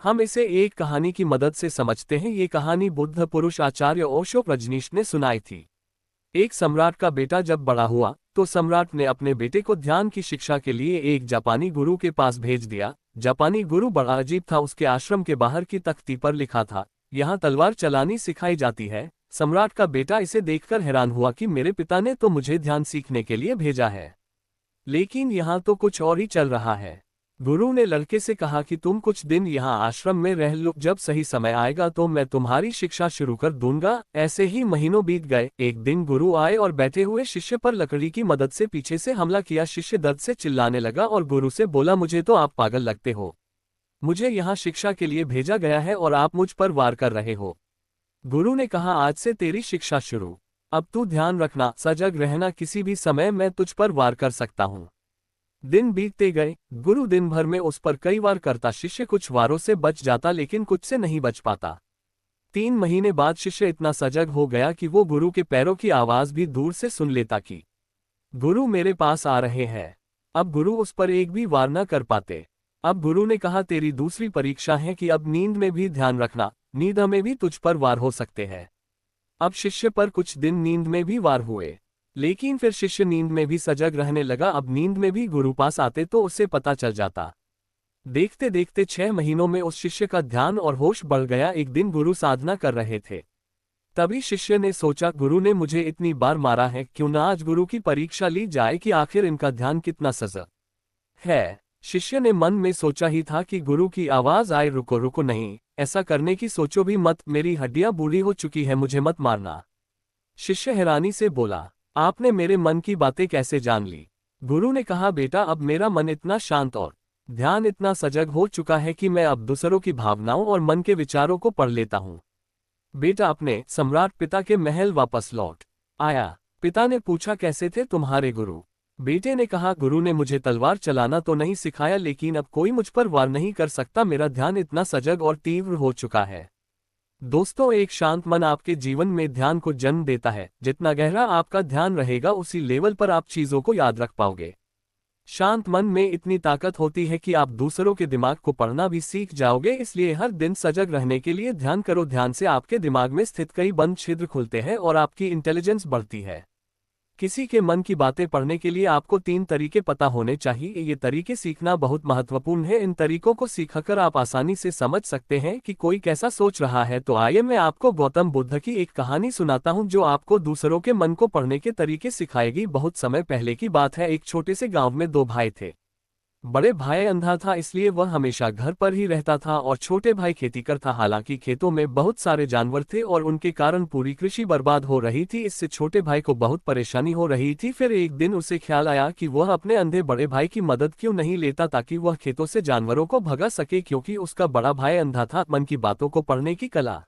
हम इसे एक कहानी की मदद से समझते हैं। ये कहानी बुद्ध पुरुष आचार्य ओशो रजनीश ने सुनाई थी। एक सम्राट का बेटा जब बड़ा हुआ तो सम्राट ने अपने बेटे को ध्यान की शिक्षा के लिए एक जापानी गुरु के पास भेज दिया। जापानी गुरु बड़ा अजीब था। उसके आश्रम के बाहर की तख्ती पर लिखा था, यहाँ तलवार चलानी सिखाई जाती है। सम्राट का बेटा इसे देखकर हैरान हुआ कि मेरे पिता ने तो मुझे ध्यान सीखने के लिए भेजा है, लेकिन यहाँ तो कुछ और ही चल रहा है। गुरु ने लड़के से कहा कि तुम कुछ दिन यहाँ आश्रम में रह लो, जब सही समय आएगा तो मैं तुम्हारी शिक्षा शुरू कर दूंगा। ऐसे ही महीनों बीत गए। एक दिन गुरु आए और बैठे हुए शिष्य पर लकड़ी की मदद से पीछे से हमला किया। शिष्य दर्द से चिल्लाने लगा और गुरु से बोला, मुझे तो आप पागल लगते हो। मुझे यहाँ शिक्षा के लिए भेजा गया है और आप मुझ पर वार कर रहे हो। गुरु ने कहा, आज से तेरी शिक्षा शुरू। अब तू ध्यान रखना, सजग रहना, किसी भी समय मैं तुझ पर वार कर सकता हूँ। दिन बीतते गए। गुरु दिन भर में उस पर कई वार करता। शिष्य कुछ वारों से बच जाता लेकिन कुछ से नहीं बच पाता। 3 महीने बाद शिष्य इतना सजग हो गया कि वो गुरु के पैरों की आवाज भी दूर से सुन लेता कि गुरु मेरे पास आ रहे हैं। अब गुरु उस पर एक भी वार न कर पाते। अब गुरु ने कहा, तेरी दूसरी परीक्षा है कि अब नींद में भी ध्यान रखना, नींद में भी तुझ पर वार हो सकते हैं। अब शिष्य पर कुछ दिन नींद में भी वार हुए, लेकिन फिर शिष्य नींद में भी सजग रहने लगा। अब नींद में भी गुरु पास आते तो उसे पता चल जाता। देखते देखते 6 महीनों में उस शिष्य का ध्यान और होश बढ़ गया। एक दिन गुरु साधना कर रहे थे, तभी शिष्य ने सोचा, गुरु ने मुझे इतनी बार मारा है, क्यों ना आज गुरु की परीक्षा ली जाए कि आखिर इनका ध्यान कितना सजग है। शिष्य ने मन में सोचा ही था कि गुरु की आवाज आए, रुको रुको, नहीं, ऐसा करने की सोचो भी मत, मेरी हड्डियां बूढ़ी हो चुकी है, मुझे मत मारना। शिष्य हैरानी से बोला, आपने मेरे मन की बातें कैसे जान ली? गुरु ने कहा, बेटा अब मेरा मन इतना शांत और ध्यान इतना सजग हो चुका है कि मैं अब दूसरों की भावनाओं और मन के विचारों को पढ़ लेता हूँ। बेटा अपने सम्राट पिता के महल वापस लौट आया। पिता ने पूछा, कैसे थे तुम्हारे गुरु? बेटे ने कहा, गुरु ने मुझे तलवार चलाना तो नहीं सिखाया, लेकिन अब कोई मुझ पर वार नहीं कर सकता। मेरा ध्यान इतना सजग और तीव्र हो चुका है। दोस्तों, एक शांत मन आपके जीवन में ध्यान को जन्म देता है। जितना गहरा आपका ध्यान रहेगा उसी लेवल पर आप चीजों को याद रख पाओगे। शांत मन में इतनी ताकत होती है कि आप दूसरों के दिमाग को पढ़ना भी सीख जाओगे। इसलिए हर दिन सजग रहने के लिए ध्यान करो। ध्यान से आपके दिमाग में स्थित कई बंद छिद्र खुलते हैं और आपकी इंटेलिजेंस बढ़ती है। किसी के मन की बातें पढ़ने के लिए आपको 3 तरीके पता होने चाहिए। ये तरीके सीखना बहुत महत्वपूर्ण है। इन तरीकों को सीखकर आप आसानी से समझ सकते हैं कि कोई कैसा सोच रहा है। तो आइए मैं आपको गौतम बुद्ध की एक कहानी सुनाता हूं जो आपको दूसरों के मन को पढ़ने के तरीके सिखाएगी। बहुत समय पहले की बात है। एक छोटे से गाँव में 2 भाई थे। बड़े भाई अंधा था, इसलिए वह हमेशा घर पर ही रहता था और छोटे भाई खेती करता। हालांकि खेतों में बहुत सारे जानवर थे और उनके कारण पूरी कृषि बर्बाद हो रही थी। इससे छोटे भाई को बहुत परेशानी हो रही थी। फिर एक दिन उसे ख्याल आया कि वह अपने अंधे बड़े भाई की मदद क्यों नहीं लेता ताकि वह खेतों से जानवरों को भगा सके। क्योंकि उसका बड़ा भाई अंधा था, मन की बातों को पढ़ने की कला